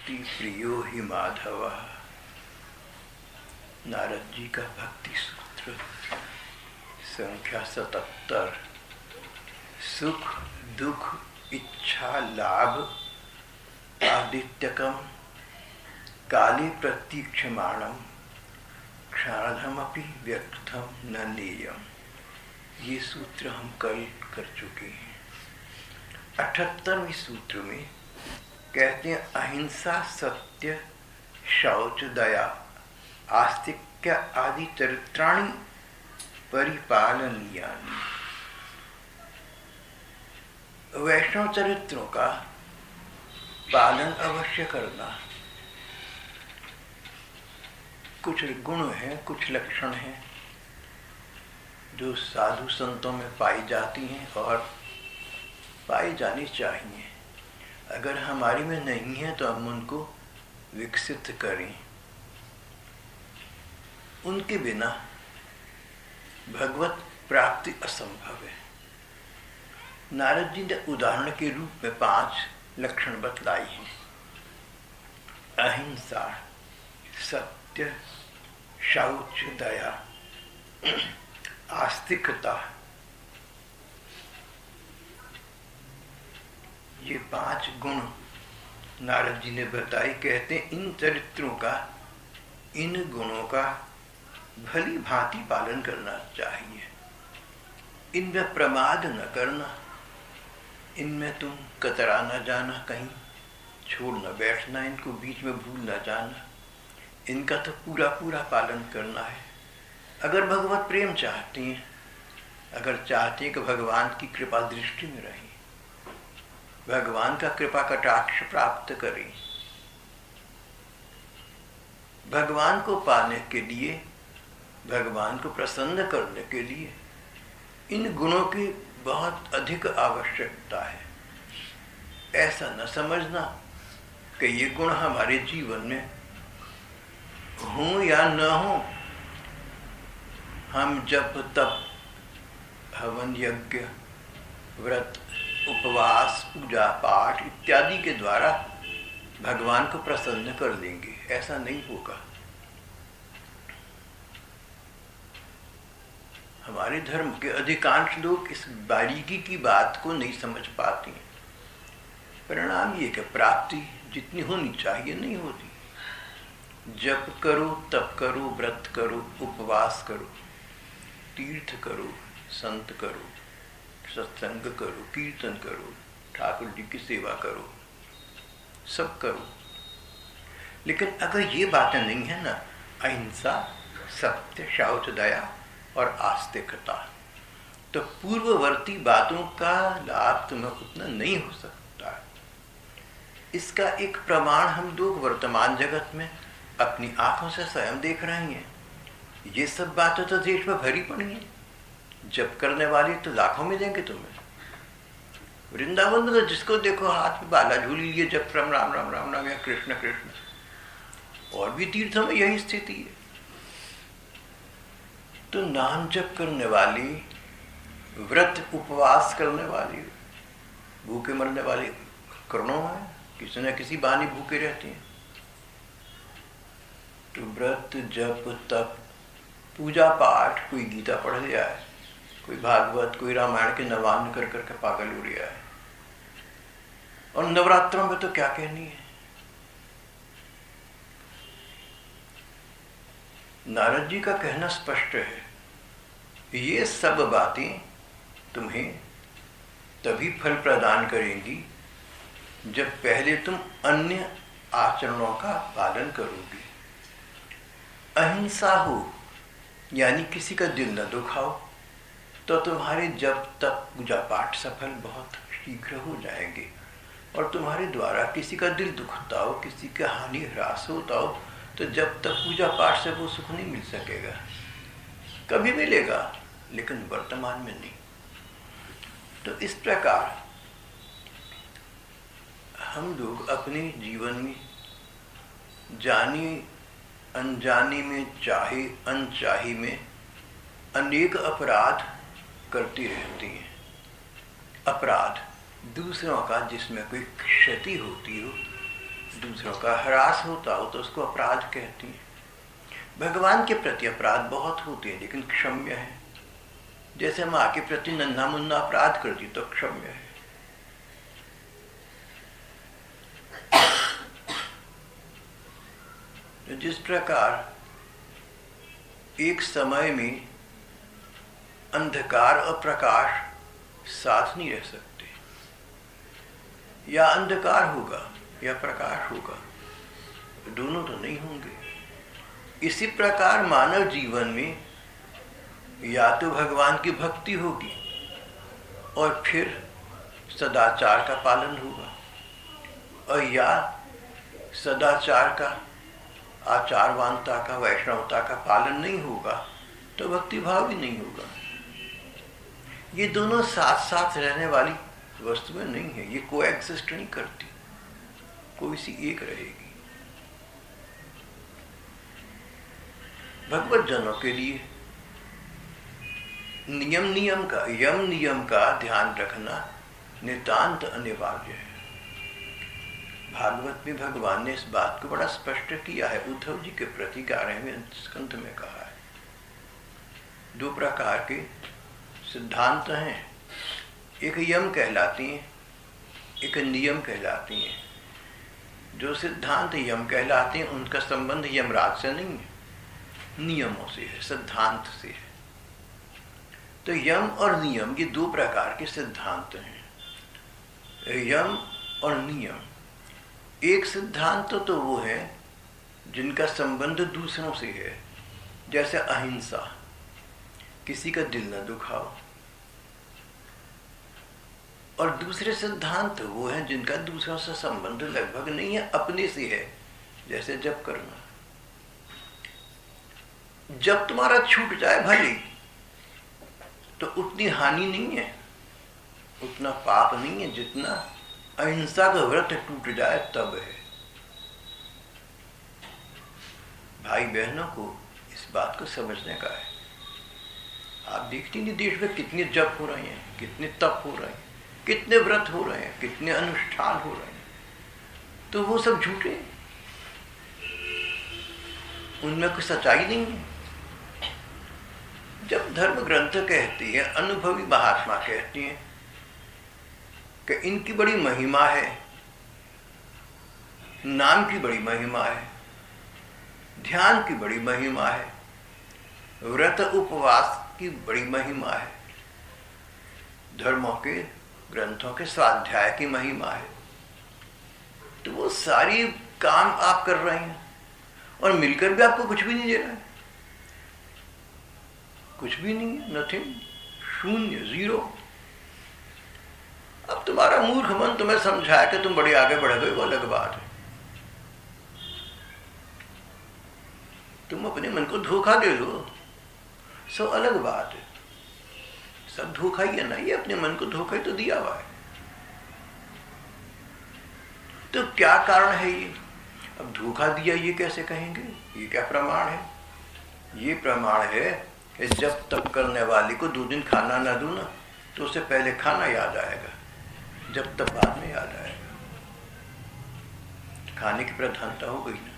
भक्ति प्रियो ही माधव। नारद जी का भक्ति सूत्र संख्या 77। सुख दुख इच्छा लाभ आदित्यकम काले प्रतीक्षमाणम क्षाणमपि व्यर्थम न नेयम। ये सूत्र हम कल कर चुके हैं। 78वें सूत्र में कहते हैं अहिंसा सत्य शौच दया आस्तिक्य आदि चरित्राणि परिपालनीयानि। वैष्णव चरित्रों का पालन अवश्य करना। कुछ गुण हैं, कुछ लक्षण हैं जो साधु संतों में पाई जाती हैं और पाई जानी चाहिए। अगर हमारी में नहीं है तो हम उनको विकसित करें। उनके बिना भगवत प्राप्ति असंभव है। नारद जी ने उदाहरण के रूप में 5 लक्षण बतलाई हैं। अहिंसा सत्य शौच दया आस्तिकता, ये 5 गुण नारद जी ने बताई। कहते हैं इन चरित्रों का, इन गुणों का भली भांति पालन करना चाहिए। इनमें प्रमाद न करना, इनमें तुम कतरा न जाना, कहीं छोड़ न बैठना, इनको बीच में भूल न जाना। इनका तो पूरा पूरा पालन करना है। अगर भगवत प्रेम चाहती हैं, अगर चाहती हैं कि भगवान की कृपा दृष्टि में रहें, भगवान का कृपा कटाक्ष प्राप्त करें, भगवान को पाने के लिए, भगवान को प्रसन्न करने के लिए इन गुणों की बहुत अधिक आवश्यकता है। ऐसा न समझना कि ये गुण हमारे जीवन में हों या न हों। हम जप तप हवन यज्ञ व्रत उपवास पूजा पाठ इत्यादि के द्वारा भगवान को प्रसन्न कर लेंगे, ऐसा नहीं होगा। हमारे धर्म के अधिकांश लोग इस बारीकी की बात को नहीं समझ पाते हैं। परिणाम ये कि प्राप्ति जितनी होनी चाहिए नहीं होती। जप करो, तप करो, व्रत करो, उपवास करो, तीर्थ करो, संत करो, सत्संग करो, कीर्तन करो, ठाकुर जी की सेवा करो, सब करो। लेकिन अगर ये बातें नहीं है ना, अहिंसा सत्य शौच दया और आस्तिकता, तो पूर्ववर्ती बातों का लाभ तुम्हें उतना नहीं हो सकता। इसका एक प्रमाण हम लोग वर्तमान जगत में अपनी आंखों से स्वयं देख रहे हैं। ये सब बातें तो देश में भरी पड़ी हैं। जप करने वाले तो लाखों में देंगे तुम्हें। वृंदावन में तो जिसको देखो हाथ में बाला झूली लिए जप राम राम राम राम राम या कृष्ण कृष्ण। और भी तीर्थों में यही स्थिति है। तो नाम जप करने वाली, व्रत उपवास करने वाली, भूखे मरने वाली करोड़ों है। किसी न किसी बहाने भूखे रहते हैं। तो व्रत जप तप पूजा पाठ, कोई गीता पढ़ लिया है, कोई भागवत, कोई रामायण के नवान कर करके पागल हो रहा है। और नवरात्रों में तो क्या कहनी है। नारद जी का कहना स्पष्ट है, ये सब बातें तुम्हें तभी फल प्रदान करेंगी जब पहले तुम अन्य आचरणों का पालन करोगे। अहिंसा हो यानी किसी का दिल न दुखाओ, तो तुम्हारे जप तप पूजा पाठ सफल बहुत शीघ्र हो जाएंगे। और तुम्हारे द्वारा किसी का दिल दुखता हो, किसी का हानि ह्रास होता हो, तो जब तक पूजा पाठ से वो सुख नहीं मिल सकेगा। कभी मिलेगा लेकिन वर्तमान में नहीं। तो इस प्रकार हम लोग अपने जीवन में जानी अनजानी में, चाहे अनचाही में अनेक अपराध करती रहती हैं। अपराध दूसरों का जिसमें कोई क्षति होती हो, दूसरों का ह्रास होता हो तो उसको अपराध कहती हैं। भगवान के प्रति अपराध बहुत होते हैं लेकिन क्षम्य है। जैसे माँ के प्रति नन्हा मुन्ना अपराध करती तो क्षम्य है। तो जिस प्रकार एक समय में अंधकार और प्रकाश साथ नहीं रह सकते, या अंधकार होगा या प्रकाश होगा, दोनों तो नहीं होंगे। इसी प्रकार मानव जीवन में या तो भगवान की भक्ति होगी और फिर सदाचार का पालन होगा, और या सदाचार का, आचारवानता का, वैष्णवता का पालन नहीं होगा तो भक्ति भाव भी नहीं होगा। ये दोनों साथ साथ रहने वाली वस्तुएं नहीं है, ये कोएग्जिस्ट नहीं करती, कोई सी एक रहेगी। भगवत जनों के लिए यम नियम का ध्यान रखना नितांत अनिवार्य है। भागवत में भगवान ने इस बात को बड़ा स्पष्ट किया है। उद्धव जी के प्रति 11वें स्कंध में कहा है, 2 प्रकार के सिद्धांत हैं, एक यम कहलाती हैं, एक नियम कहलाती हैं। जो सिद्धांत यम कहलाते हैं उनका संबंध यमराज से नहीं है, नियमों से है, सिद्धांत से है। तो यम और नियम ये 2 प्रकार के सिद्धांत हैं। यम और नियम, एक सिद्धांत तो वो है जिनका संबंध दूसरों से है, जैसे अहिंसा, किसी का दिल न दुखाओ। और दूसरे सिद्धांत वो हैं जिनका दूसरों से संबंध लगभग नहीं है, अपने से है, जैसे जप करना। जब तुम्हारा छूट जाए भले तो उतनी हानि नहीं है, उतना पाप नहीं है जितना अहिंसा का व्रत टूट जाए तब है। भाई बहनों को इस बात को समझने का है। आप देखती नहीं देश में कितने जप हो रहे हैं, कितने तप हो रहे हैं, कितने व्रत हो रहे हैं, कितने अनुष्ठान हो रहे हैं, तो वो सब झूठे, उनमें कोई सच्चाई नहीं है। जब धर्म ग्रंथ कहती है, अनुभवी महात्मा कहती हैं कि इनकी बड़ी महिमा है, नाम की बड़ी महिमा है, ध्यान की बड़ी महिमा है, व्रत उपवास की बड़ी महिमा है, धर्मों के ग्रंथों के स्वाध्याय की महिमा है, तो वो सारी काम आप कर रहे हैं और मिलकर भी आपको कुछ भी नहीं दे रहा है, कुछ भी नहीं, नथिंग, शून्य, जीरो। अब तुम्हारा मूर्ख मन तुम्हें समझाया कि तुम बड़े आगे बढ़ गए, वो अलग बात है। तुम अपने मन को धोखा दे दो, सब अलग बात है। सब धोखा ही है ना, ये अपने मन को धोखा ही तो दिया हुआ है। तो क्या कारण है ये? अब धोखा दिया ये कैसे कहेंगे? ये क्या प्रमाण है? ये प्रमाण है कि जब तप करने वाले को 2 दिन खाना ना दूं ना तो उससे पहले खाना याद आएगा, जब तक बाद में याद आएगा। खाने की प्रधानता हो गई ना।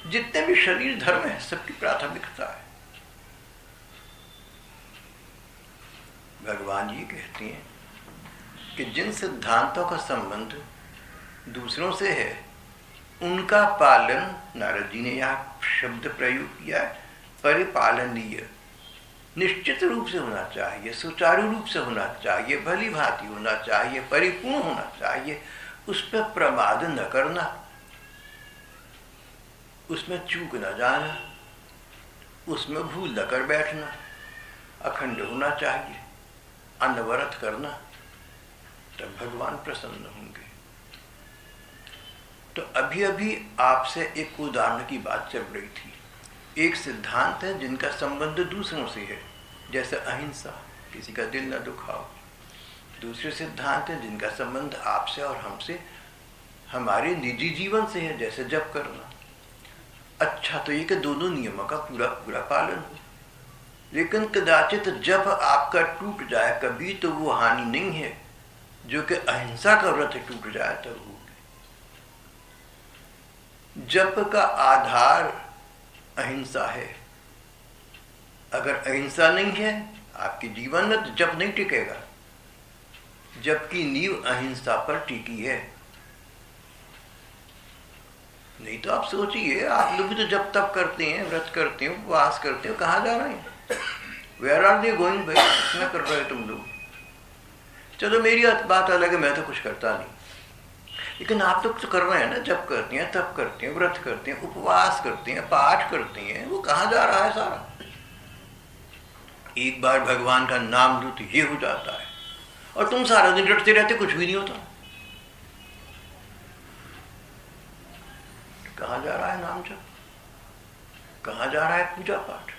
जितने भी शरीर धर्म है सबकी प्राथमिकता है। भगवान ये कहते हैं कि जिन सिद्धांतों का संबंध दूसरों से है उनका पालन, नारद जी ने यहाँ शब्द प्रयोग किया है, परिपालनीय, निश्चित रूप से होना चाहिए, सुचारू रूप से होना चाहिए, भली भांति होना चाहिए, परिपूर्ण होना चाहिए। उस पर प्रमाद न करना, उसमें चूक न जाना, उसमें भूल न कर बैठना, अखंड होना चाहिए, अनवरत करना, तब भगवान प्रसन्न होंगे। तो अभी अभी आपसे एक उदाहरण की बात चल रही थी। एक सिद्धांत है जिनका संबंध दूसरों से है, जैसे अहिंसा, किसी का दिल न दुखाओ। दूसरे सिद्धांत है जिनका संबंध आपसे और हमसे, हमारे निजी जीवन से है, जैसे जप करना। अच्छा तो ये कि दोनों नियमों का पूरा पूरा पालन हो, लेकिन कदाचित जब आपका टूट जाए कभी तो वो हानि नहीं है जो कि अहिंसा का व्रत टूट जाए तब होगी। जप का आधार अहिंसा है। अगर अहिंसा नहीं है आपके जीवन में तो जप नहीं टिकेगा। जप की नींव अहिंसा पर टिकी है। नहीं तो आप सोचिए, आप लोग भी तो जब तप करते हैं, व्रत करते हैं, उपवास करते हो, कहाँ जा रहे हैं? वेयर आर दे गोइंग भाई? क्या कर रहे हो तुम लोग? चलो मेरी बात अलग है, मैं तो कुछ करता नहीं, लेकिन आप लोग तो कर रहे हैं ना, जप करते हैं, तप करते हैं, व्रत करते हैं, उपवास करते हैं, पाठ करते हैं, वो कहाँ जा रहा है सारा? एक बार भगवान का नाम लो तो ये हो जाता है, और तुम सारा दिन रटते रहते, कुछ भी नहीं होता। कहाँ जा रहा है नाम जप? कहाँ जा रहा है पूजा पाठ?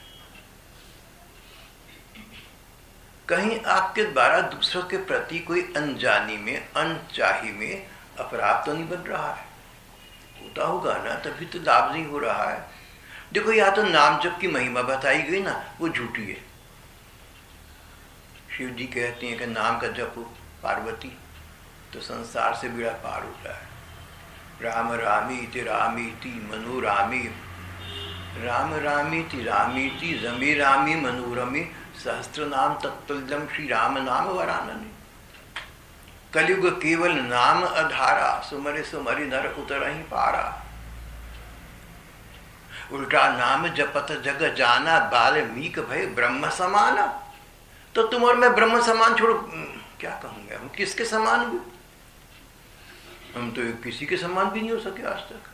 कहीं आपके द्वारा दूसरों के प्रति कोई अनजानी में, अनचाही में अपराध तो नहीं बन रहा है? होता होगा ना, तभी तो लाभ नहीं हो रहा है। देखो, या तो नाम जप की महिमा बताई गई ना, वो झूठी है। शिव जी कहते हैं कि नाम का जप पार्वती तो संसार से बेड़ा पार हो जाए। राम रामीति रामीति मनोरामी, राम रामीति रामीति रमे रामी मनोरमी, सहस्त्र नाम तत्तुल्यम श्री राम नाम वरानने। कलयुग केवल नाम अधारा, सुमरे सुमरि नर उतरहि पारा। उल्टा नाम जपत जग जाना, बाल्मीक भय ब्रह्म समाना। तो तुम और मैं ब्रह्म समान छोड़ो, क्या कहूंगे हम? किसके समान भी? हम तो किसी के समान भी नहीं हो सके आज तक।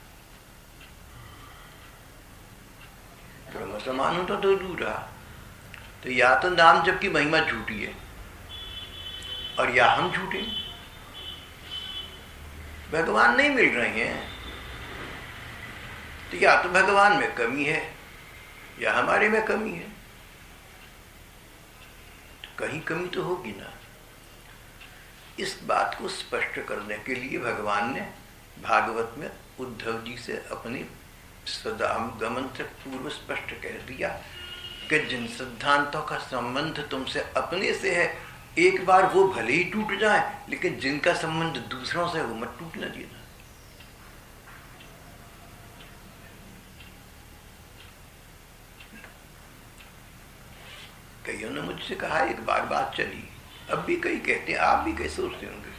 ब्रह्म समान होता तो दूर रहा। तो या तो नाम जप की महिमा झूठी है, और या हम झूठे, भगवान नहीं मिल रहे हैं। तो या तो भगवान में कमी है, या हमारे में कमी है। तो कहीं कमी तो होगी ना। इस बात को स्पष्ट करने के लिए भगवान ने भागवत में उद्धव जी से अपनी सदागमन से पूर्व स्पष्ट कह दिया कि जिन सिद्धांतों का संबंध तुमसे अपने से है, एक बार वो भले ही टूट जाए, लेकिन जिनका संबंध दूसरों से वो मत टूटने देना। कईयों ने मुझसे कहा, एक बार बात चली, अब भी कई कहते हैं, आप भी कई सोचते होंगे।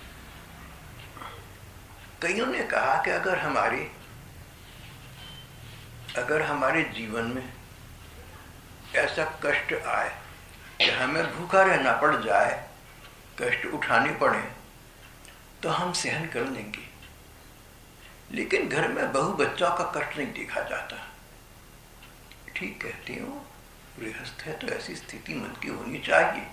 कईयों ने कहा कि अगर हमारे जीवन में ऐसा कष्ट आए कि हमें भूखा रहना पड़ जाए, कष्ट उठाने पड़े, तो हम सहन कर लेंगे, लेकिन घर में बहू बच्चों का कष्ट नहीं देखा जाता। ठीक कहती हूँ, गृहस्थ है तो ऐसी स्थिति मन की होनी चाहिए।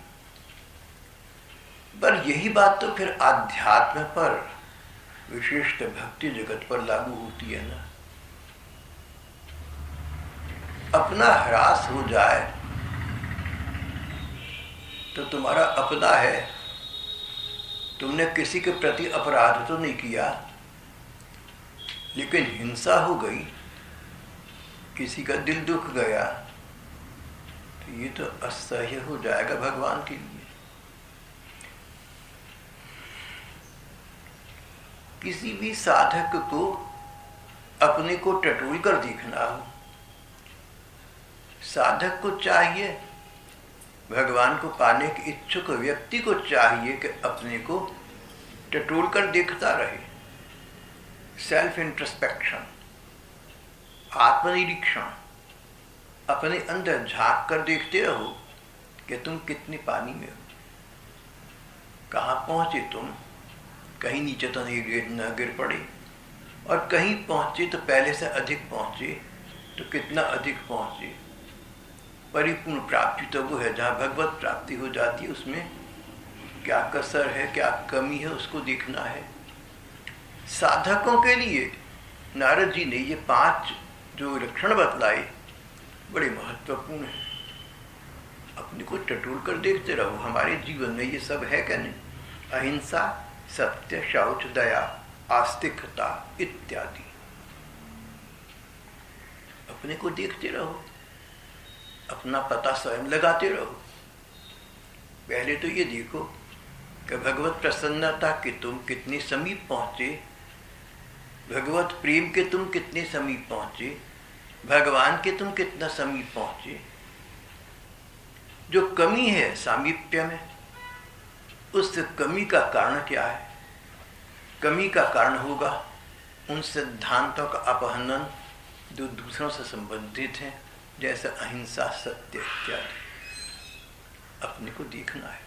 पर यही बात तो फिर आध्यात्म पर, विशिष्ट भक्ति जगत पर लागू होती है ना। अपना ह्रास हो जाए तो तुम्हारा अपना है, तुमने किसी के प्रति अपराध तो नहीं किया, लेकिन हिंसा हो गई, किसी का दिल दुख गया, तो ये तो असह्य हो जाएगा भगवान के लिए। किसी भी साधक को अपने को टटोल कर देखना हो, साधक को चाहिए, भगवान को पाने के इच्छुक व्यक्ति को चाहिए कि अपने को टटोल कर देखता रहे। सेल्फ इंट्रोस्पेक्शन, आत्मनिरीक्षण, अपने अंदर झांक कर देखते रहो कि तुम कितने पानी में हो, कहाँ पहुंचे तुम। कहीं नीचे तो नहीं न गिर पड़े, और कहीं पहुंचे तो पहले से अधिक पहुंचे, तो कितना अधिक पहुंचे। परिपूर्ण प्राप्ति तो वो है जहाँ भगवत प्राप्ति हो जाती है, उसमें क्या कसर है, क्या कमी है, उसको देखना है। साधकों के लिए नारद जी ने ये 5 जो लक्षण बतलाए बड़े महत्वपूर्ण है। अपने को टटोल कर देखते रहो, हमारे जीवन में ये सब है क्या नहीं? अहिंसा, सत्य, शौच, दया, आस्तिकता इत्यादि। अपने को देखते रहो, अपना पता स्वयं लगाते रहो। पहले तो ये देखो कि भगवत प्रसन्नता के तुम कितने समीप पहुंचे, भगवत प्रेम के तुम कितने समीप पहुंचे, भगवान के तुम कितना समीप पहुंचे। जो कमी है सामीप्य में, उस कमी का कारण क्या है? कमी का कारण होगा उन सिद्धांतों का अपहनन जो दूसरों से संबंधित हैं, जैसे अहिंसा, सत्य इत्यादि। अपने को देखना है,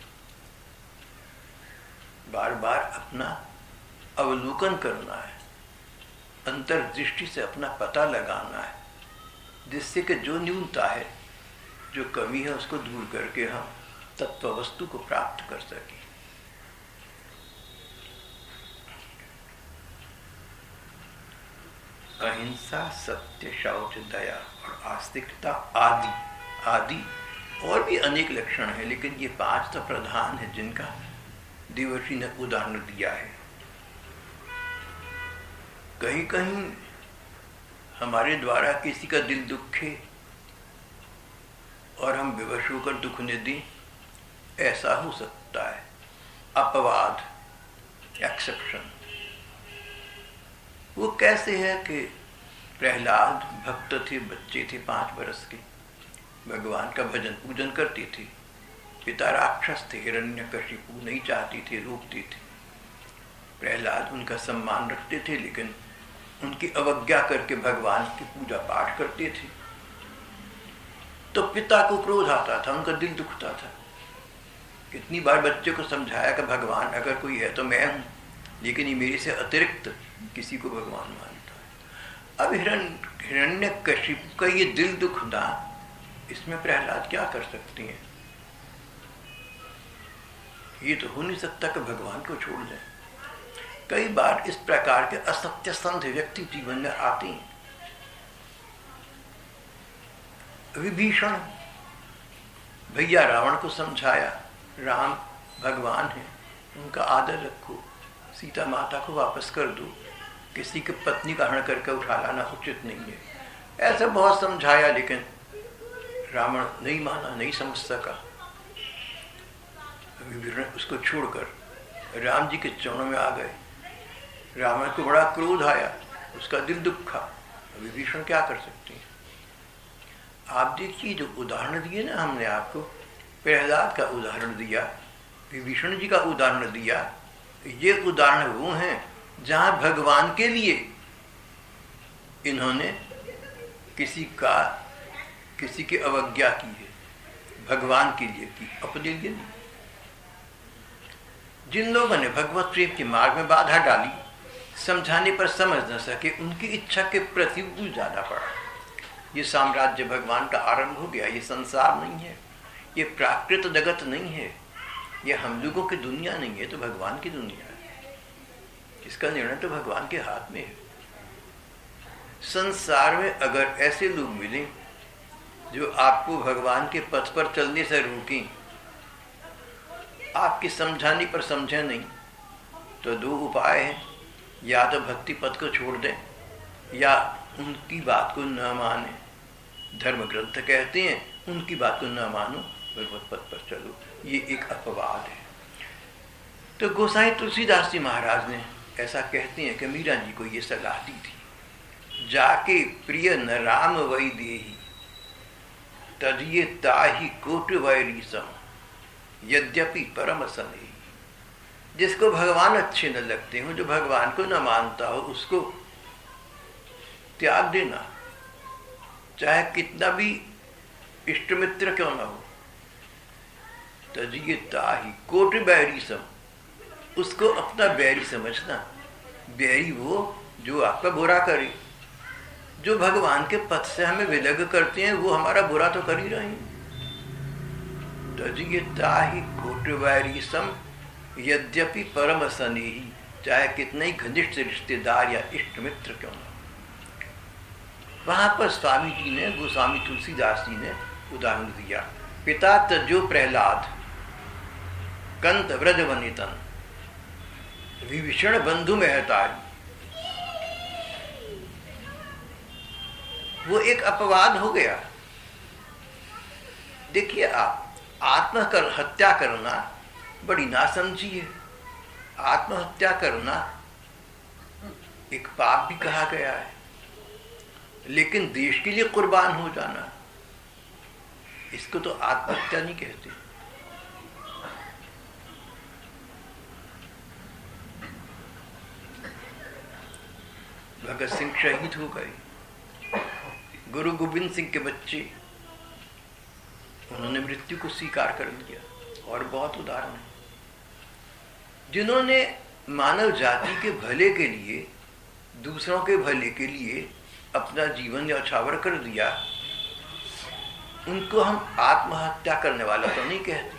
बार बार अपना अवलोकन करना है, अंतर्दृष्टि से अपना पता लगाना है, जिससे कि जो न्यूनता है, जो कमी है, उसको दूर करके हम तत्व वस्तु को प्राप्त कर सकें। अहिंसा, सत्य, शौच, दया और आस्तिकता आदि आदि और भी अनेक लक्षण हैं, लेकिन ये 5 तो प्रधान है जिनका देवर्षि ने उदाहरण दिया है। कहीं कहीं हमारे द्वारा किसी का दिल दुखे और हम विवश होकर दुख न दें, ऐसा हो सकता है। अपवाद, एक्सेप्शन। वो कैसे है कि प्रहलाद भक्त थे, बच्चे थे 5 बरस के, भगवान का भजन पूजन करते थे। पिता राक्षस थे, हिरण्यकशिपु नहीं चाहते थे, रोकते थे। प्रहलाद उनका सम्मान रखते थे, लेकिन उनकी अवज्ञा करके भगवान की पूजा पाठ करते थे। तो पिता को क्रोध आता था, उनका दिल दुखता था। कितनी बार बच्चे को समझाया कि भगवान अगर कोई है तो मैं हूं, लेकिन ये मेरे से अतिरिक्त किसी को भगवान मानता है। अब हिरण्यकशिपु का ये दिल दुखना, इसमें प्रहलाद क्या कर सकते हैं? ये तो हो नहीं सकता कि भगवान को छोड़ दें। कई बार इस प्रकार के असत्य संध व्यक्ति जीवन में आते हैं। विभीषण भैया रावण को समझाया, राम भगवान है, उनका आदर रखो, सीता माता को वापस कर दो, किसी की पत्नी का हरण करके उठा लाना उचित नहीं है। ऐसा बहुत समझाया, लेकिन रावण नहीं माना, नहीं समझ सका। विभीषण उसको छोड़कर राम जी के चरणों में आ गए। रावण को बड़ा क्रोध आया, उसका दिल दुखा। विभीषण क्या कर सकते हैं? आप देखिए, जो उदाहरण दिए ना हमने आपको, प्रहलाद का उदाहरण दिया, विभीषण जी का उदाहरण दिया, ये उदाहरण वो हैं जहां भगवान के लिए इन्होंने किसी की अवज्ञा की है, भगवान के लिए की, अपने लिए नहीं। जिन लोगों ने भगवत प्रेम के मार्ग में बाधा डाली, समझाने पर समझ न सके, उनकी इच्छा के प्रति भूल जाना पड़ा। ये साम्राज्य भगवान का आरंभ हो गया। ये संसार नहीं है, ये प्राकृत जगत नहीं है, ये हम लोगों की दुनिया नहीं है, तो भगवान की दुनिया है। इसका निर्णय तो भगवान के हाथ में है। संसार में अगर ऐसे लोग मिलें जो आपको भगवान के पथ पर चलने से रोकें, आपके समझाने पर समझे नहीं, तो 2 उपाय हैं। या तो भक्ति पथ को छोड़ दें, या उनकी बात को न माने। धर्म ग्रंथ कहते हैं उनकी बात को न मानो, भगवत पथ पर चलो। ये एक अपवाद है। तो गोसाई तुलसीदास जी महाराज ने ऐसा कहते हैं कि मीरा जी को ये सलाह दी थी, जाके प्रिय न राम वै देही, तजिए ताही कोट वैरी सम, यद्यपि परम सनेही। जिसको भगवान अच्छे न लगते हो, जो भगवान को न मानता हो, उसको त्याग देना, चाहे कितना भी इष्ट मित्र क्यों ना हो। तजिए ताही कोट बैरी सम, उसको अपना बैरी समझना। बैरी वो जो आपका बुरा करे। जो भगवान के पथ से हमें विलग करते हैं, वो हमारा बुरा तो कर ही रहे हैं। तजिए ताही कोट बैरी सम, यद्यपि परम स्नेही, चाहे कितने ही घनिष्ठ रिश्तेदार या इष्ट मित्र क्यों ना। वहां पर स्वामी जी ने, गोस्वामी तुलसीदास जी ने उदाहरण दिया। पिता तजो प्रहलाद, कंत व्रज वनितन, विभीषण बंधु महतारी। वो एक अपवाद हो गया। देखिए, आप हत्या करना बड़ी नासमझी है। आत्महत्या करना एक पाप भी कहा गया है, लेकिन देश के लिए कुर्बान हो जाना, इसको तो आत्महत्या नहीं कहते। भगत सिंह शहीद हो गए, गुरु गोविंद सिंह के बच्चे, उन्होंने मृत्यु को स्वीकार कर लिया। और बहुत उदाहरण है जिन्होंने मानव जाति के भले के लिए, दूसरों के भले के लिए अपना जीवन न्यौछावर कर दिया, उनको हम आत्महत्या करने वाला तो नहीं कहते,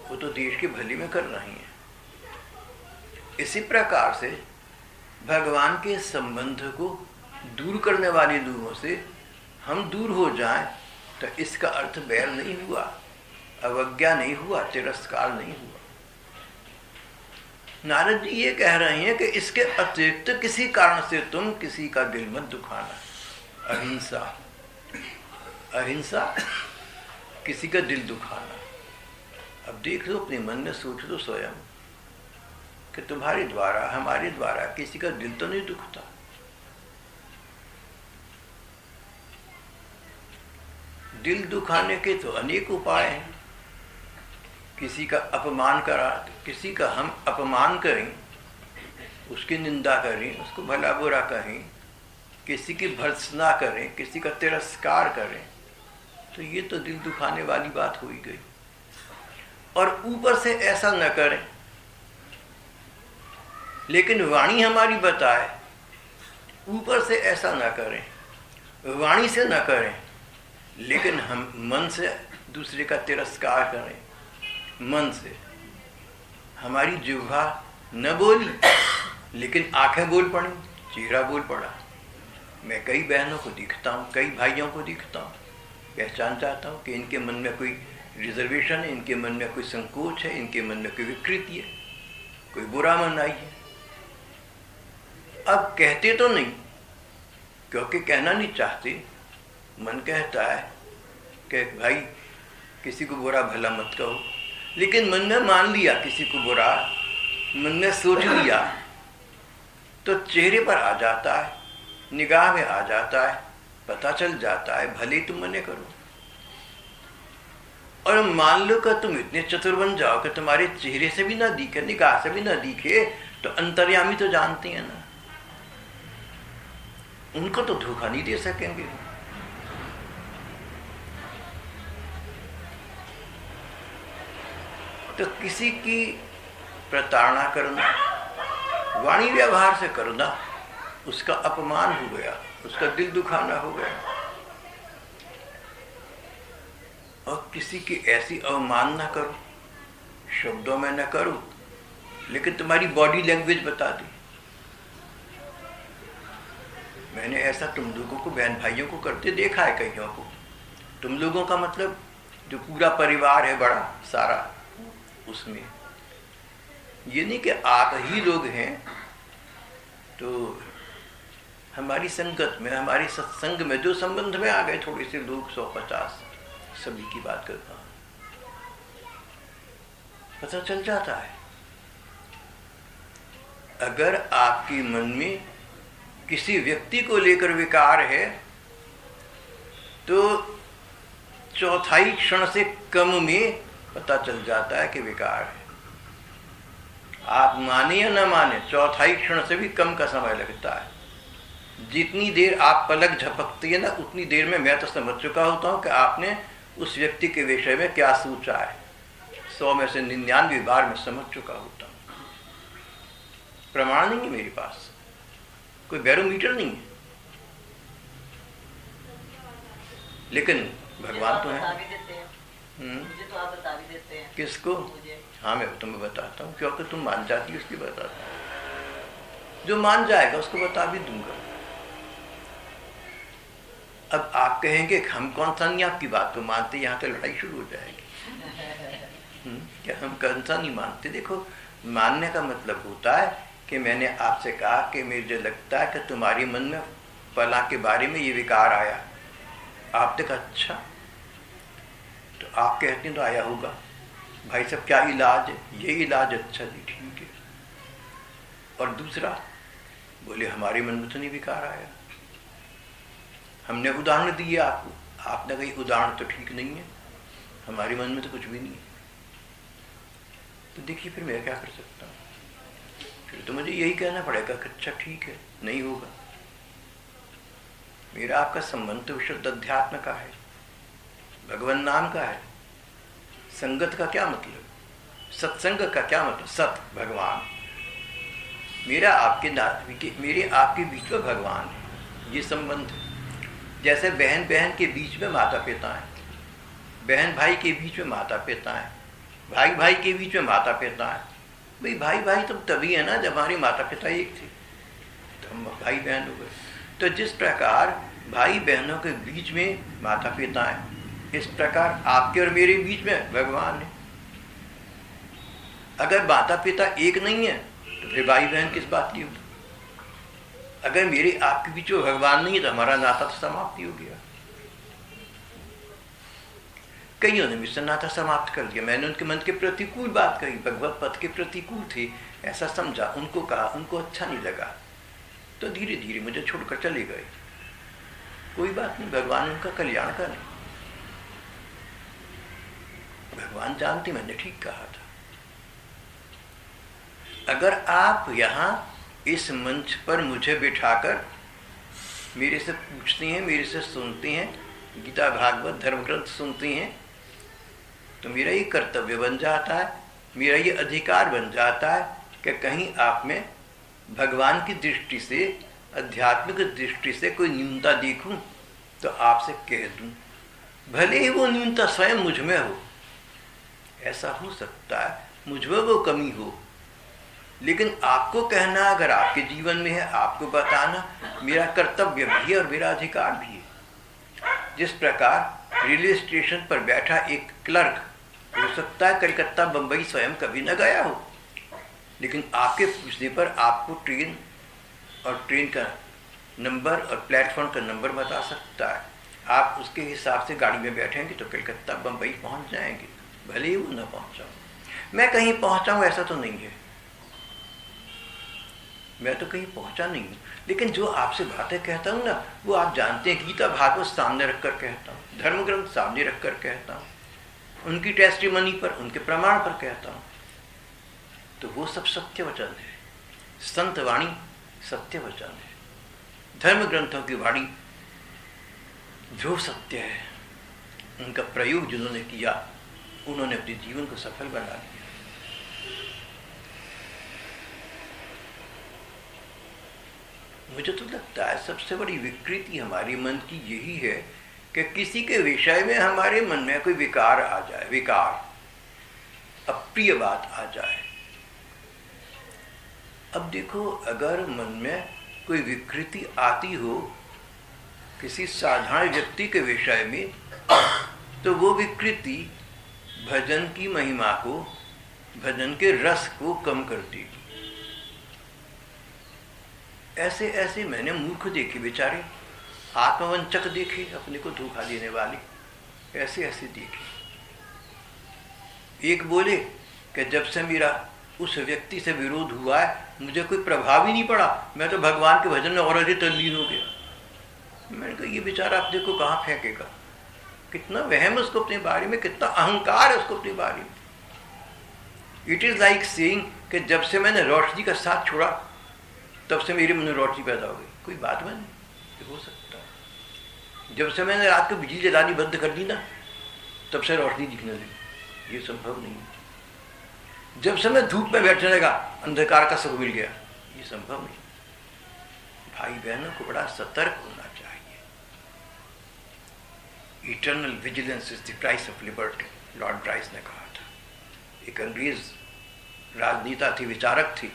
वो तो देश के भले में कर रहे हैं। इसी प्रकार से भगवान के संबंध को दूर करने वाले लोगों से हम दूर हो जाएं तो इसका अर्थ बैर नहीं हुआ, अवज्ञा नहीं हुआ, तिरस्कार नहीं हुआ। नारद जी ये कह रहे हैं कि इसके अतिरिक्त किसी कारण से तुम किसी का दिल मत दुखाना। अहिंसा, अहिंसा, किसी का दिल दुखाना। अब देख लो, अपने मन में सोच लो स्वयं कि तुम्हारे द्वारा, हमारे द्वारा किसी का दिल तो नहीं दुखता। दिल दुखाने के तो अनेक उपाय हैं। किसी का अपमान करा, किसी का हम अपमान करें, उसकी निंदा करें, उसको भला बुरा कहें, किसी की भर्त्सना करें, किसी का तिरस्कार करें, तो ये तो दिल दुखाने वाली बात हो ही गई। और ऊपर से ऐसा न करें, लेकिन वाणी हमारी बताए ऊपर से ऐसा न करें, वाणी से न करें, लेकिन हम मन से दूसरे का तिरस्कार करें। मन से हमारी जिह्वा न बोली, लेकिन आंखें बोल पड़ी, चेहरा बोल पड़ा। मैं कई बहनों को दिखता हूँ, कई भाइयों को दिखता हूँ, पहचान चाहता हूँ कि इनके मन में कोई रिजर्वेशन है, इनके मन में कोई संकोच है, इनके मन में कोई विकृति है, कोई बुरा मन आई है। अब कहते तो नहीं, क्योंकि कहना नहीं चाहते। मन कहता है कि भाई किसी को बुरा भला मत कहो, लेकिन मन में मान लिया किसी को बुरा, मन में सोच लिया, तो चेहरे पर आ जाता है, निगाह में आ जाता है, पता चल जाता है, भले तुम मने करो। और मान लो कि तुम इतने चतुर बन जाओ कि तुम्हारे चेहरे से भी ना दिखे, निगाह से भी ना दिखे, तो अंतर्यामी तो जानते हैं ना, उनको तो धोखा नहीं दे सकेंगे। तो किसी की प्रताड़ना करना, वाणी व्यवहार से करना, उसका अपमान हो गया, उसका दिल दुखाना हो गया। और किसी की ऐसी अवमानना करो, शब्दों में न करो, लेकिन तुम्हारी बॉडी लैंग्वेज बता दी। मैंने ऐसा तुम लोगों को, बहन भाइयों को करते देखा है, कईयों को। तुम लोगों का मतलब जो पूरा परिवार है बड़ा सारा, उसमें ये नहीं कि आप ही लोग हैं तो हमारी संगत में, हमारी सत्संग में जो संबंध में आ गए थोड़े से लोग, 150, सभी की बात करता हूं, पता चल जाता है। अगर आपके मन में किसी व्यक्ति को लेकर विकार है तो चौथाई क्षण से कम में पता चल जाता है कि विकार है। आप माने या न माने, चौथाई क्षण से भी कम का समय लगता है। जितनी देर आप पलक झपकती है ना, उतनी देर में मैं तो समझ चुका होता हूं कि आपने उस व्यक्ति के विषय में क्या सोचा है। 100 में से 99 बार में समझ चुका होता हूं। प्रमाण नहीं है मेरे पास, कोई बैरोमीटर नहीं है, लेकिन भगवान तो है। मुझे तो आप बता भी देते हैं। किसको? मुझे। हाँ, मैं तुम्हें बताता हूँ, क्योंकि तुम मान जाती हो इसलिए बताता हूँ। जो मान जाएगा उसको बता भी दूंगा। अब आप कहेंगे हम कौन सा नहीं आपकी बात को मानते, यहाँ तो लड़ाई शुरू हो जाएगी। क्या हम कौन सा नहीं मानते? देखो, मानने का मतलब होता है कि मैंने आपसे कहा कि मुझे लगता है कि तुम्हारे मन में फला के बारे में ये विकार आया। आपने कहा अच्छा, तो आप कहते हैं तो आया होगा, भाई साहब क्या इलाज है? ये इलाज, अच्छा जी ठीक है। और दूसरा बोले हमारे मन में तो नहीं विकार आया, हमने उदाहरण दिए आपको, आपने कही उदाहरण तो ठीक नहीं है, हमारे मन में तो कुछ भी नहीं है। तो देखिए फिर मैं क्या कर सकता हूँ? फिर तो मुझे यही कहना पड़ेगा कि अच्छा ठीक है, नहीं होगा। मेरा आपका संबंध तो विशुद्ध अध्यात्म का है, भगवान नाम का है। संगत का क्या मतलब, सत्संग का क्या मतलब? सत भगवान, मेरे आपके बीच में भगवान है, ये संबंध है। जैसे बहन बहन के बीच में माता पिता है, बहन भाई के बीच में माता पिता है, भाई भाई के बीच में माता पिता है। भाई भाई भाई तो तभी है ना जब हमारे माता पिता एक थे, तो हम भाई बहन हो गए। तो जिस प्रकार भाई बहनों के बीच में माता पिता है, इस प्रकार आपके और मेरे बीच में भगवान है। अगर माता पिता एक नहीं है तो फिर भाई बहन किस बात की होगी? अगर मेरे आपके बीच में भगवान नहीं है तो हमारा नाता तो समाप्ति हो गया। कईयों ने मुझसे नाता समाप्त कर दिया, मैंने उनके मन के प्रतिकूल बात कही, भगवत पद के प्रतिकूल थे ऐसा समझा, उनको कहा, उनको अच्छा नहीं लगा, तो धीरे धीरे मुझे छोड़कर चले गए। कोई बात नहीं, भगवान उनका कल्याण करे, भगवान जानते मैंने ठीक कहा था। अगर आप यहाँ इस मंच पर मुझे बिठाकर मेरे से पूछते हैं, मेरे से सुनते हैं, गीता भागवत धर्म ग्रंथ सुनते हैं, तो मेरा ये कर्तव्य बन जाता है, मेरा ये अधिकार बन जाता है कि कहीं आप में भगवान की दृष्टि से, आध्यात्मिक दृष्टि से कोई न्यूनता देखूं तो आपसे कह दूं, भले ही वो न्यूनता स्वयं मुझ में हो। ऐसा हो सकता है मुझ में वो कमी हो, लेकिन आपको कहना अगर आपके जीवन में है, आपको बताना मेरा कर्तव्य भी है और मेरा अधिकार भी है। जिस प्रकार रेलवे स्टेशन पर बैठा एक क्लर्क, हो सकता है कलकत्ता बंबई स्वयं कभी न गया हो, लेकिन आपके पूछने पर आपको ट्रेन और ट्रेन का नंबर और प्लेटफॉर्म का नंबर बता सकता है। आप उसके हिसाब से गाड़ी में बैठेंगे तो कलकत्ता बंबई पहुंच जाएंगे, भले ही वो न पहुंचा हूं। मैं कहीं पहुंचा हूं ऐसा तो नहीं है, मैं तो कहीं पहुंचा नहीं हूं, लेकिन जो आपसे बातें कहता हूं ना, वो आप जानते हैं, गीता भागवत सामने रखकर कहता हूं, धर्म ग्रंथ सामने रखकर कहता हूं, उनकी टेस्टिमनी पर, उनके प्रमाण पर कहता हूं, तो वो सब सत्य वचन है। संत वाणी सत्य वचन है, धर्म ग्रंथों की वाणी जो सत्य है, उनका प्रयोग जिन्होंने किया उन्होंने अपने जीवन को सफल बना लिया। मुझे तो लगता है सबसे बड़ी विकृति हमारे मन की यही है कि किसी के विषय में हमारे मन में कोई विकार आ जाए, विकार, अप्रिय बात आ जाए। अब देखो, अगर मन में कोई विकृति आती हो किसी साधारण व्यक्ति के विषय में, तो वो विकृति भजन की महिमा को, भजन के रस को कम कर देगी। ऐसे ऐसे मैंने मूर्ख देखे, बेचारे आत्मवंचक देखे, अपने को धोखा देने वाले, ऐसे ऐसे देखे। एक बोले कि जब से मेरा उस व्यक्ति से विरोध हुआ है मुझे कोई प्रभाव ही नहीं पड़ा, मैं तो भगवान के भजन में और अधिक तल्लीन हो गया। मैंने कहा ये बेचारा आप देखो कहाँ फेंकेगा, कितना वहम उसको अपने बारे में, कितना अहंकार है उसको अपने बारे में। इट इज लाइक सेइंग कि जब से मैंने रोशनी का साथ छोड़ा तब से मेरे मन में रोशनी पैदा हो गई। कोई बात बने, हो सकता है। जब से मैंने रात को बिजली जलानी बंद कर दी ना, तब से रोशनी दिखने लगी, ये संभव नहीं है। जब से मैं धूप में बैठने लगा अंधकार का सुख मिल गया, ये संभव नहीं। भाई बहनों को बड़ा सतर्क होना चाहिए। Eternal vigilance is the price of liberty, Lord rice ने कहा था। एक अंग्रेज राजनेता थी, विचारक थी,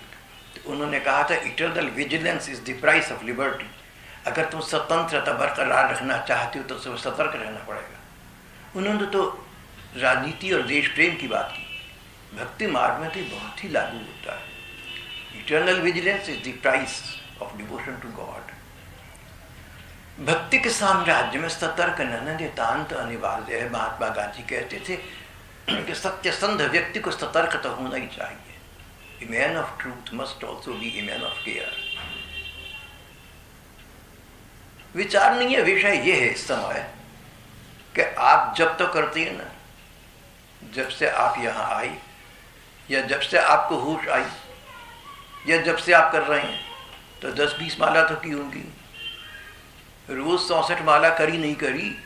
तो उन्होंने कहा था eternal vigilance is the price of liberty. अगर तुम स्वतंत्रता बरकरार रखना चाहते हो तो तुम्हें सतर्क रहना पड़ेगा। उन्होंने तो राजनीति और देश प्रेम की बात की, भक्ति मार्ग में तो बहुत ही लागू होता है। Eternal vigilance is the price of devotion to God. भक्ति के साम्राज्य में सतर्क रहना नितांत अनिवार्य है। महात्मा गांधी कहते थे कि सत्यसंध व्यक्ति को सतर्क तो होना ही चाहिए. A man of truth must also be a man of care. विचारणीय विषय यह है इस समय कि आप जब तो करते हैं ना, जब से आप यहाँ आई या जब से आपको होश आई या जब से आप कर रहे हैं, तो 10-20 माला तो की होंगी. रोज 64 माला करी नहीं करी,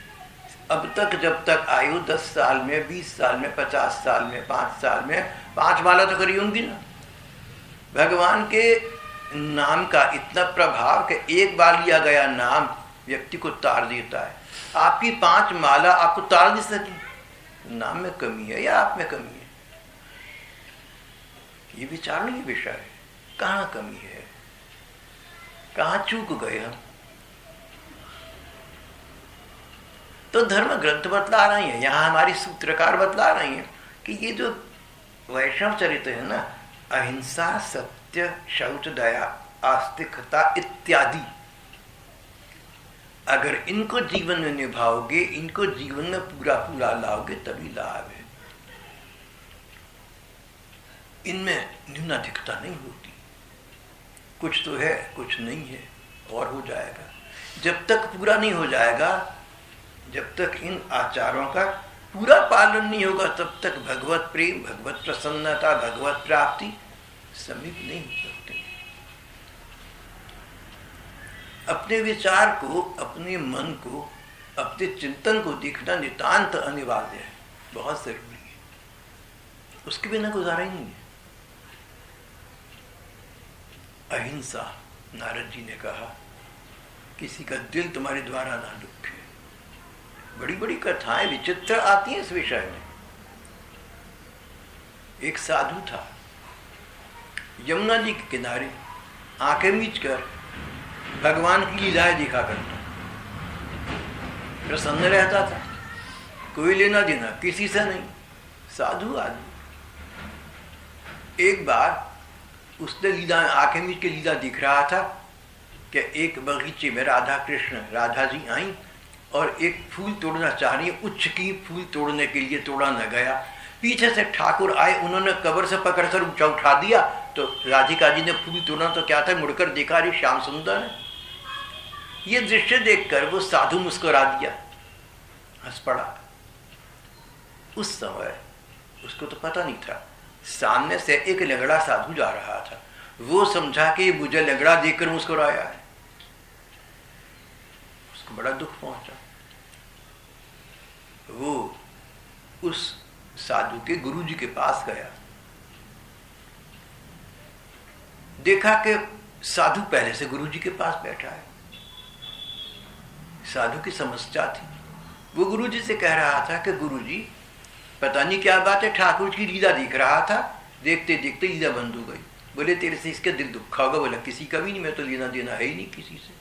अब तक जब तक आयु 10 साल में, 20 साल में, 50 साल में, 5 साल में 5 माला तो करी होंगी ना. भगवान के नाम का इतना प्रभाव कि एक बार लिया गया नाम व्यक्ति को तार देता है. आपकी 5 माला आपको तार नहीं सकी. नाम में कमी है या आप में कमी है? ये विचारणीय विषय है. कहाँ कमी है, कहाँ चूक गए हम? तो धर्म ग्रंथ बतला रही है, यहाँ हमारी सूत्रकार बतला रही है कि ये जो वैष्णव चरित्र है ना, अहिंसा, सत्य, शौच, दया, आस्तिकता इत्यादि, अगर इनको जीवन में निभाओगे, इनको जीवन में पूरा पूरा लाओगे, तभी लाभ है. इनमें न्यूनाधिकता नहीं होती. कुछ तो है, कुछ नहीं है, और हो जाएगा. जब तक पूरा नहीं हो जाएगा, जब तक इन आचारों का पूरा पालन नहीं होगा, तब तक भगवत प्रेम, भगवत प्रसन्नता, भगवत प्राप्ति समीप नहीं हो सकते. अपने विचार को, अपने मन को, अपने चिंतन को देखना नितांत अनिवार्य है, बहुत जरूरी है. उसके बिना गुजारा ही नहीं है. अहिंसा, नारद जी ने कहा, किसी का दिल तुम्हारे द्वारा ना दुखे. बड़ी बड़ी कथाएं विचित्र आती हैं इस विषय में. एक साधु था, यमुना जी के किनारे आंखें मीच कर भगवान की लीलाएं दिखा करता, प्रसन्न रहता था. कोई लेना देना किसी से नहीं, साधु आदमी. एक बार उसने लीला, आंखें मीच के लीला दिख रहा था कि एक बगीचे में राधा कृष्ण, राधा जी आई और एक फूल तोड़ना चाह रही है. उच्च की फूल तोड़ने के लिए तोड़ा न गया. पीछे से ठाकुर आए, उन्होंने कबर से पकड़कर ऊंचा उठा दिया. तो राधिका जी ने फूल तोड़ा तो क्या था, मुड़कर देखा, अरे श्याम सुंदर है. ये दृश्य देखकर वो साधु मुस्कुरा दिया, हंस पड़ा. उस समय उसको तो पता नहीं था, सामने से एक लंगड़ा साधु जा रहा था. वो समझा कि मुझे लंगड़ा देखकर मुस्कुराया है. उसको बड़ा दुख पहुंचा. वो उस साधु के गुरुजी के पास गया. देखा कि साधु पहले से गुरुजी के पास बैठा है. साधु की समस्या थी. वो गुरुजी से कह रहा था कि गुरुजी, पता नहीं क्या बात है, ठाकुर की लीला दिख रहा था, देखते देखते लीला बंद हो गई. बोले तेरे से इसके दिल दुखा होगा. बोला किसी का भी नहीं, मैं तो लेना देना है ही नहीं किसी से.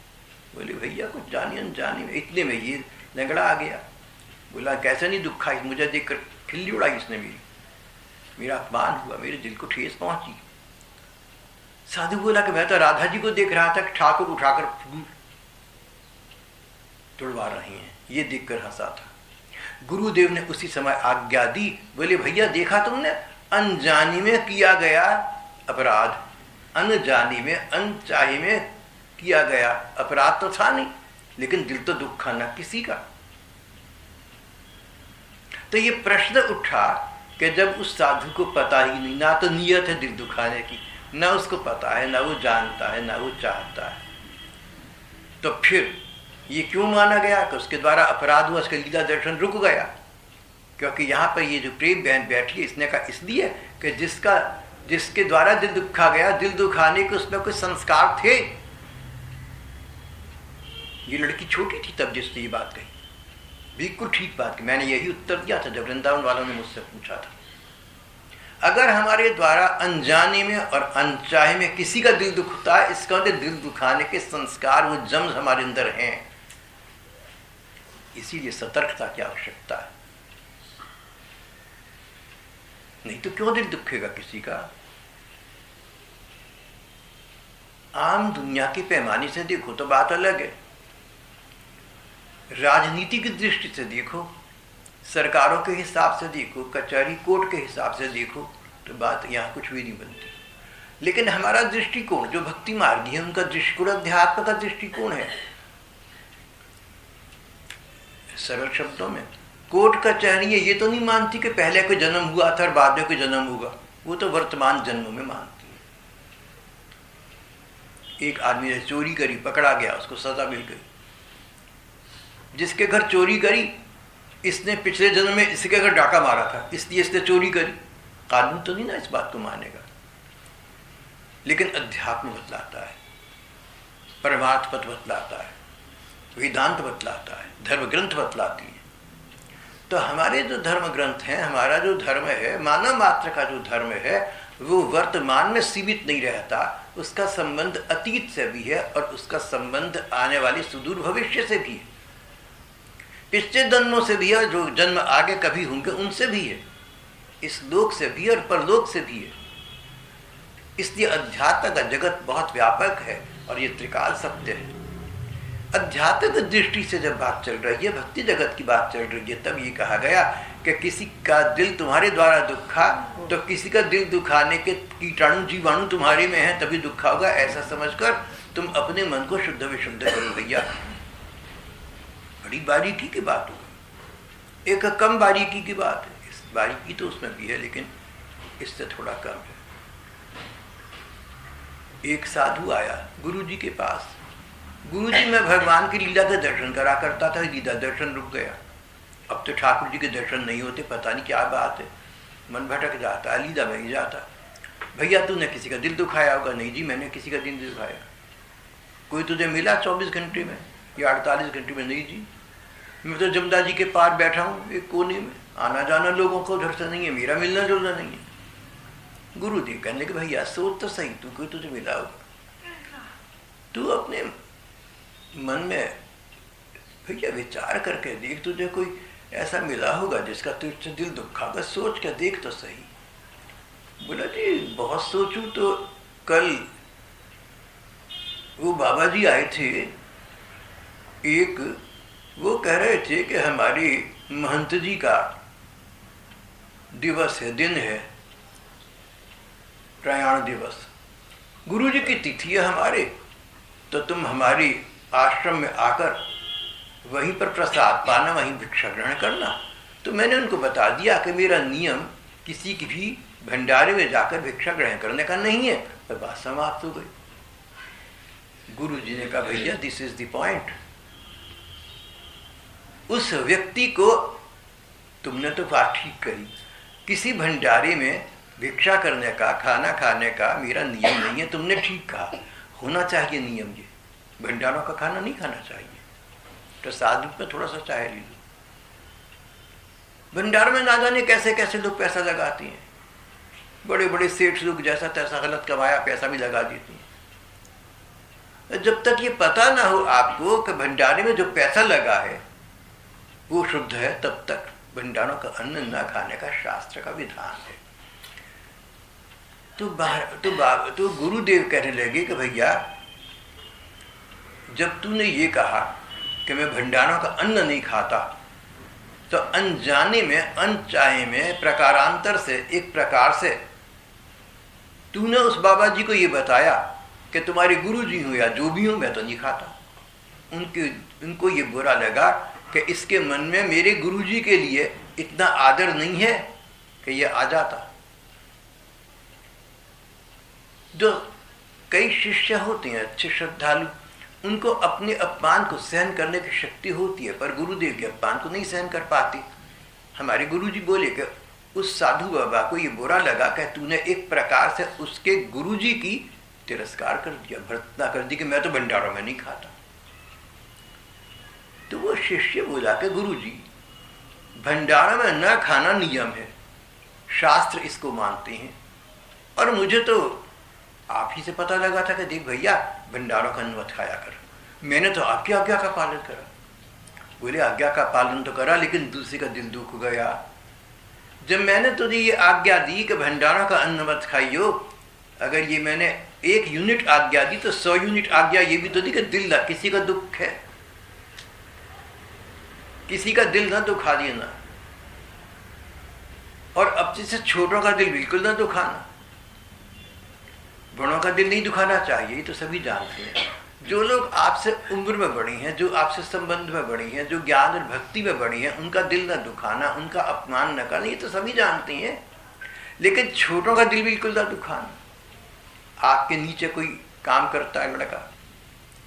बोले भैया कुछ जाने अनजाने में. इतने में ये लंगड़ा आ गया. बोला कैसे नहीं दुखा, मुझे देखकर खिल्ली उड़ाई इसने मेरी, मेरा अपमान हुआ, मेरे दिल को ठेस पहुंची. साधु बोला कि मैं तो राधा जी को देख रहा था कि ठाकुर उठाकर फूल तोड़वा रहे हैं, ये देखकर हंसा था. गुरुदेव ने उसी समय आज्ञा दी. बोले भैया देखा तुमने, अनजानी में किया गया अपराध, अनजानी में, अनचाहे में किया गया अपराध तो था नहीं, लेकिन दिल तो दुखा ना किसी का. तो ये प्रश्न उठा कि जब उस साधु को पता ही नहीं, ना तो नियत है दिल दुखाने की, ना उसको पता है, ना वो जानता है, ना वो चाहता है, तो फिर ये क्यों माना गया कि उसके द्वारा अपराध हुआ, उसका लीला दर्शन रुक गया? क्योंकि यहाँ पर ये जो प्रेम बहन बैठी है, इसने कहा इसलिए कि जिसके द्वारा दिल दुखा गया, दिल दुखाने के उसमें कुछ संस्कार थे. ये लड़की छोटी थी तब जिसने ये बात कही, बिल्कुल ठीक बात की. मैंने यही उत्तर दिया था जब वृंदावन वालों ने मुझसे पूछा था. अगर हमारे द्वारा अनजाने में और अनचाहे में किसी का दिल दुखता है, इसका मतलब दिल दुखाने के संस्कार वो जम्स हमारे अंदर हैं. इसीलिए सतर्कता की आवश्यकता है. नहीं तो क्यों दिल दुखेगा किसी का? आम दुनिया के पैमाने से देखो तो बात अलग है. राजनीति की दृष्टि से देखो सरकारों के हिसाब से देखो, कचहरी कोर्ट के हिसाब से देखो, तो बात यहाँ कुछ भी नहीं बनती। लेकिन हमारा दृष्टिकोण जो भक्ति मार्गी है, उनका दृष्टिकोण अध्यात्म का दृष्टिकोण है। सरल शब्दों में कोर्ट कचहरी ये तो नहीं मानती कि पहले कोई जन्म हुआ था और बाद में कोई जन्म होगा, वो तो वर्तमान जन्म में मानती है। एक आदमी ने चोरी करी, पकड़ा गया, उसको सजा मिल गई। जिसके घर चोरी करी, इसने पिछले जन्म में इसके घर डाका मारा था, इसलिए इसने चोरी करी। कानून तो नहीं ना इस बात को मानेगा। लेकिन अध्यात्म बतलाता है, परमार्थ पथ बतलाता है, वेदांत बतलाता है, धर्म ग्रंथ बतलाती है। तो हमारे जो धर्म ग्रंथ हैं, हमारा जो धर्म है, मानव मात्र का जो धर्म है, वो वर्तमान में सीमित नहीं रहता। उसका संबंध अतीत से भी है और उसका संबंध आने वाले सुदूर भविष्य से भी है, पिछले जन्मों से भी है, जो जन्म आगे कभी होंगे उनसे भी है, इस लोक से भी और परलोक से भी है। इसलिए अध्यात्म का जगत बहुत व्यापक है और ये त्रिकाल सत्य है। अध्यात्म दृष्टि से जब बात चल रही है, भक्ति जगत की बात चल रही है, तब ये कहा गया कि किसी का दिल तुम्हारे द्वारा दुखा, तो किसी का दिल दुखाने के कीटाणु जीवाणु तुम्हारे में है, तभी दुखा होगा। ऐसा समझकर तुम अपने मन को शुद्ध विशुद्ध करो भैया। बड़ी बारीकी की बात होगी, एक कम बारीकी की बात है। इस बारीकी तो उसमें भी है, लेकिन इससे थोड़ा कम है। एक साधु आया गुरुजी के पास। गुरुजी मैं भगवान की लीला के दर्शन करा करता था, लीला दर्शन रुक गया। अब तो ठाकुर जी के दर्शन नहीं होते, पता नहीं क्या बात है, मन भटक जाता, लीला में ही जाता। भैया तूने किसी का दिल दुखाया होगा? नहीं जी, मैंने किसी का दिल दुखाया। कोई तुझे मिला 24 घंटे में या 48 घंटे में? नहीं जी, मैं तो जमुना जी के पार बैठा हूँ एक कोने में, आना जाना लोगों को उधर से नहीं है, मेरा मिलना जुलना नहीं है। गुरुदेव कहने के भैया सोच तो सही, तू कोई तुझे मिला होगा, तू अपने मन में भैया विचार करके देख, तुझे कोई ऐसा मिला होगा जिसका तुझसे दिल दुखा, बस सोच के देख तो सही। बोला जी बहुत सोचूं। तो कल वो बाबा जी आए थे, एक वो कह रहे थे कि हमारी महंत जी का दिवस है, दिन है, प्रयाण दिवस, गुरु जी की तिथि है हमारे, तो तुम हमारी आश्रम में आकर वहीं पर प्रसाद पाना, वहीं भिक्षा ग्रहण करना। तो मैंने उनको बता दिया कि मेरा नियम किसी की भी भंडारे में जाकर भिक्षा ग्रहण करने का नहीं है, पर बात समाप्त हो गई। गुरु जी ने कहा भैया दिस इज द पॉइंट। उस व्यक्ति को तुमने तो बात ठीक करी, किसी भंडारे में भिक्षा करने का, खाना खाने का मेरा नियम नहीं है। तुमने ठीक कहा, होना चाहिए नियम ये, भंडारों का खाना नहीं खाना चाहिए, प्रसाद रूप में थोड़ा सा चाहे ले लो। भंडार में ना जाने कैसे कैसे लोग पैसा लगाते हैं, बड़े बड़े सेठ लोग जैसा तैसा गलत कमाया पैसा भी लगा देते हैं। जब तक ये पता ना हो आपको कि भंडारे में जो पैसा लगा है वो शुद्ध है, तब तक भंडारों का अन्न न खाने का शास्त्र का विधान है। तो गुरुदेव कहने लगे कि भैया जब तूने ये कहा कि मैं भंडारों का अन्न नहीं खाता, तो अनजाने में, अनचाहे में, प्रकारांतर से, एक प्रकार से तूने उस बाबा जी को ये बताया कि तुम्हारे गुरु जी हो या जो भी हो, मैं तो नहीं खाता। उनको ये बुरा लगा कि इसके मन में मेरे गुरु जी के लिए इतना आदर नहीं है कि ये आ जाता। जो कई शिष्य होते हैं अच्छे श्रद्धालु, उनको अपने अपमान को सहन करने की शक्ति होती है, पर गुरुदेव के अपमान को नहीं सहन कर पाते। हमारे गुरुजी बोले कि उस साधु बाबा को ये बुरा लगा कि तूने एक प्रकार से उसके गुरुजी की तिरस्कार कर दिया, भर्त्सना कर दी कि मैं तो भंडारों में नहीं खाता। तो वो शिष्य बोला कि गुरुजी भंडारों में न खाना नियम है, शास्त्र इसको मानते हैं, और मुझे तो आप ही से पता लगा था कि देख भैया भंडारों का अन्न मत खाया कर, मैंने तो आपकी आज्ञा का पालन करा। बोले आज्ञा का पालन तो करा, लेकिन दूसरे का दिल दुख गया। जब मैंने तुझे ये आज्ञा दी कि भंडारों का अन्न मत खाइयो, अगर ये मैंने 1 यूनिट आज्ञा दी तो 100 यूनिट आज्ञा ये भी तो दी कि दिल ना, किसी का दुख है, किसी का दिल ना दुखा देना। और अपने से छोटों का दिल बिल्कुल ना दुखाना, बड़ों का दिल नहीं दुखाना चाहिए, ये तो सभी जानते हैं। जो लोग आपसे उम्र में बड़ी हैं, जो आपसे संबंध में बड़ी हैं, जो ज्ञान और भक्ति में बड़ी हैं, उनका दिल न दुखाना, उनका अपमान न करना, ये तो सभी जानते हैं। लेकिन छोटों का दिल बिल्कुल ना दुखाना। आपके नीचे कोई काम करता है लड़का,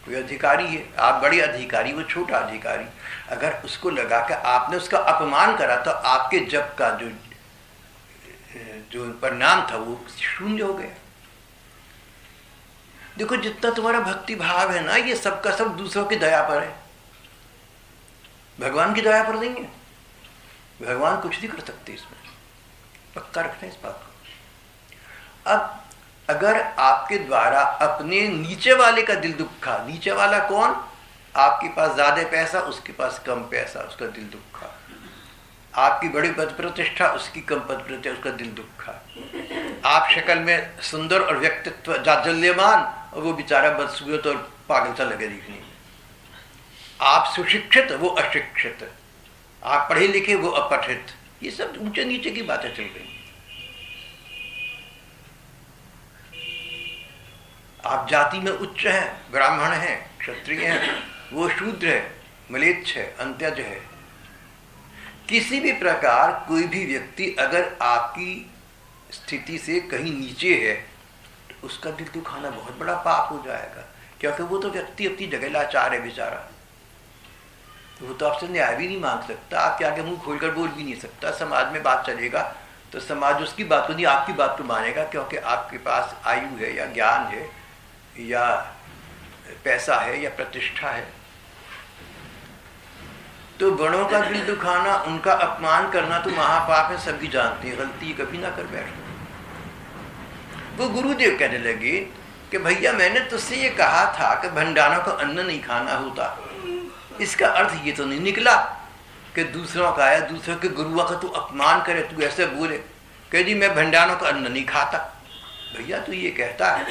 कोई अधिकारी है, आप बड़े अधिकारी, वो छोटा अधिकारी, अगर उसको लगा कि आपने उसका अपमान करा तो आपके जप का जो परिणाम था वो शून्य हो गया। देखो, जितना तुम्हारा भक्ति भाव है ना, ये सबका सब दूसरों की दया पर है, भगवान की दया पर नहीं है। भगवान कुछ नहीं कर सकते, इसमें पक्का रखना इस बात को। अब अगर आपके द्वारा अपने नीचे वाले का दिल दुखा, नीचे वाला कौन? आपके पास ज्यादा पैसा, उसके पास कम पैसा, उसका दिल दुखा। आपकी बड़ी पद प्रतिष्ठा, उसकी कम पद प्रतिष्ठा, उसका दिल दुखा। आप शक्ल में सुंदर और व्यक्तित्व जाज्वल्यमान, और वो बेचारा बदसूरत और पागल सा लगे दिखने। आप सुशिक्षित, वो अशिक्षित, आप पढ़े लिखे, वो अपठित। ये सब ऊंचे नीचे की बातें चल रही। आप जाति में उच्च हैं, ब्राह्मण हैं, क्षत्रिय हैं, वो शूद्र है, म्लेच्छ है, अंत्यज है। किसी भी प्रकार कोई भी व्यक्ति अगर आपकी स्थिति से कहीं नीचे है तो उसका दिल दुखाना बहुत बड़ा पाप हो जाएगा, क्योंकि वो तो व्यक्ति अपनी जगह लाचार है बेचारा। वो तो आपसे न्याय भी नहीं मांग सकता, आपके आगे मुंह खोलकर बोल भी नहीं सकता। समाज में बात चलेगा तो समाज उसकी बात को नहीं, आपकी बात को मानेगा, क्योंकि आपके पास आयु है या ज्ञान है या पैसा है या प्रतिष्ठा है। तो बड़ों का दिल दुखाना, उनका अपमान करना तो महापाप है, सभी जानते हैं, गलती कभी ना कर बैठो। वो गुरुदेव कहने लगे कि भैया मैंने तुझसे ये कहा था कि भंडारों का अन्न नहीं खाना होता। इसका अर्थ ये तो नहीं निकला कि दूसरों का या दूसरों के गुरुओं का तू अपमान करे, तू ऐसे बोले कह जी मैं भंडारों का अन्न नहीं खाता। भैया तू ये कहता है।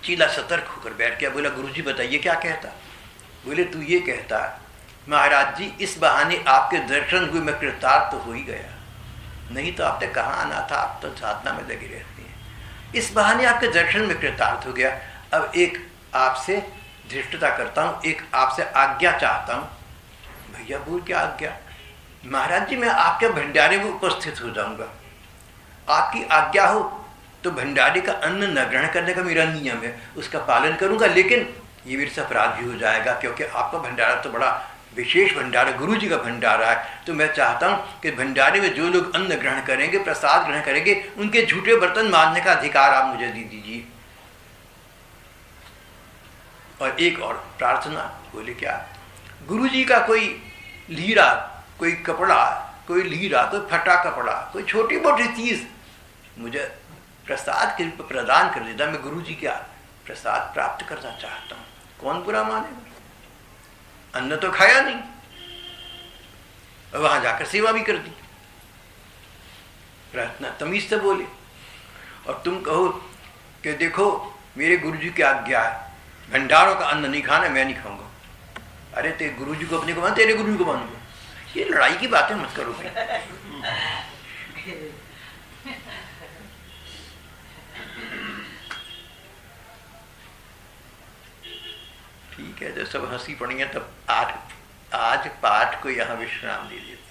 चीला सतर्क होकर बैठ गया, बोला गुरुजी बताइए क्या कहता। बोले तू ये कहता महाराज जी इस बहाने आपके दर्शन हुए, मैं कृतार्थ तो हो ही गया, नहीं तो आपने कहाँ आना था, आप तो साधना में लगी रहती हैं। इस बहाने आपके दर्शन में कृतार्थ हो गया। अब एक आपसे धृष्टता करता हूँ, एक आपसे आज्ञा चाहता हूँ। भैया बोल क्या आज्ञा? महाराज जी मैं आपके भंडारे में उपस्थित हो जाऊंगा, आपकी आज्ञा हो तो भंडारे का अन्न न ग्रहण करने का मेरा नियम है, उसका पालन करूंगा, लेकिन ये मेरे से अपराध भी हो जाएगा क्योंकि आपका भंडारा तो बड़ा विशेष भंडारा, गुरु जी का भंडारा है। तो मैं चाहता हूँ कि भंडारे में जो लोग अन्न ग्रहण करेंगे, प्रसाद ग्रहण करेंगे, उनके झूठे बर्तन मारने का अधिकार आप मुझे दे दीजिए। और एक और प्रार्थना। बोले क्या? गुरु जी का कोई लीरा, कोई कपड़ा, कोई लीरा, कोई फटा कपड़ा, कोई छोटी मोटी चीज मुझे प्रसाद के रूप में प्रदान कर देता, मैं गुरु जी का प्रसाद प्राप्त करना चाहता हूँ। कौन बुरा मानेगा? अन्न तो खाया नहीं, वहां जाकर सेवा भी कर दी। प्रार्थना तमीज से बोले। और तुम कहो कि देखो मेरे गुरु जी की आज्ञा है, भंडारों का अन्न नहीं खाना, मैं नहीं खाऊंगा। अरे तेरे गुरु जी को अपने को मान, तेरे गुरु जी को मानूंगा। ये लड़ाई की बातें मत करो भाई। ठीक है, जब सब हंसी पड़ी है तब आज पाठ को यहाँ विश्राम दे देते।